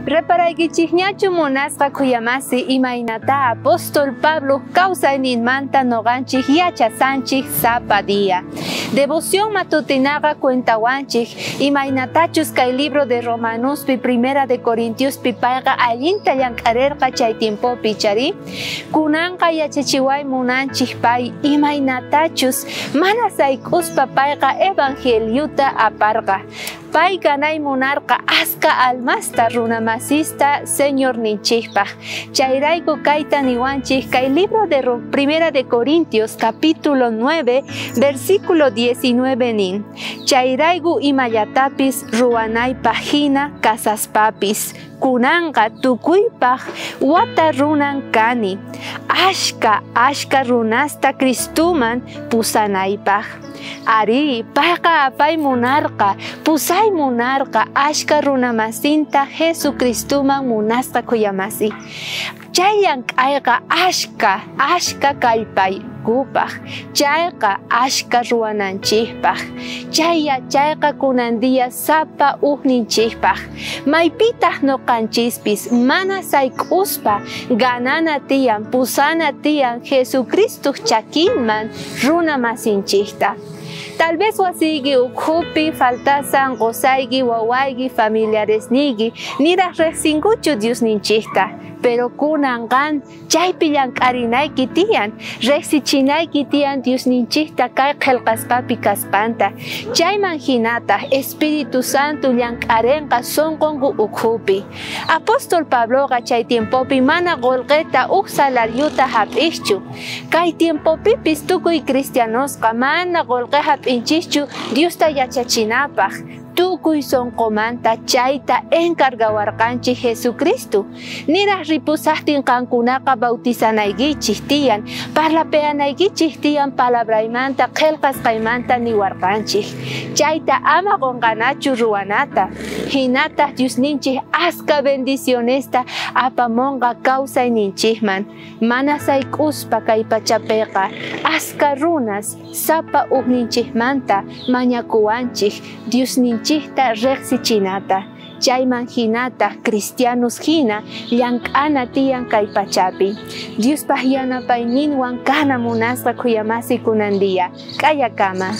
Reparaykichikñachu munasqa kuyamasi imaynata apóstol Pablo kawsayninmanta noqanchik yachasanchik sapa día. Devoción matutinaqa cuentawanchik imaynatachus kay libro de Romanuspi primera de Corintiospi payqa allinta llank'arirqa chay tiempopi chari. Kunanqa yachachiway munanchik pay imaynatachus mana sayk'uspa payqa evangeliuta aparqa. Pay ganay munarqa aska almasta runamasista Señor ninchikpaq. Chayrayku kayta niwanchik kay libro de Primera de Corintios capítulo 9 versículo 19 nin. Chayrayku imallatapis ruwanaypaq hina kasaspapis. Kunanqa tukuypaq wata runan kani. Ashka runasta Cristuman pusanaypaq. Ari, payqa apay munarqa, pusay munarqa, ashka runamasinta Jesucristuman munasqa kuyamasi. Chay llank'ayqa ashka kallpay kupaq, chayqa ashka ruwananchikpaq, chay yachayqa kunandiya sapa ukninchikpaq. Maypitaq noqanchispis mana sayk'uspa ganana tiyan, pusana tiyan Jesucristo chakinman runamasinchikta. Tal vez wasiyki ukhupi faltasan qusayki wawayki familiaresniki niraq riqsinkuchu Dios ninchikta. Pero kunanqan chaypi llank'arinayki tiyan, riqsichinayki tiyan Dios ninchikta kay qillqaspapi kaspanta. Chayman hinata Espíritu Santo llank'arinqa sunqunku ukhupi. Apóstol Pabloqa chay tiempopi mana qolqeta salaryuta hap'ikchu. Kay tiempopipis tukuy cristianosqa mana qolqe hap'inchikchu Diosta yachachinapaq. Tukuy sonqomanta chayta encargawarqanchik Jesucristo. Niraq ripusaqtin qankunaqa bautizanaykichik tiyan, parlapeanaykichik tiyan palabraymanta qillqasqaymanta niwarqanchik. Chayta ama qunqanachu ruwanata. Hinata Diosninchik aska bendicionesta apamunqa kawsayninchikman. Mana sayk'uspa kay pachapiqa aska runas sapa ukninchikmanta mañakuwanchik Diosninchikta riqsichinata. Chayman hinata cristianos hina llank'ana tiyan kay pachapi. Diospaq yanapayninwan kana munasqa kuyamasi kunandiya. K'ayakama.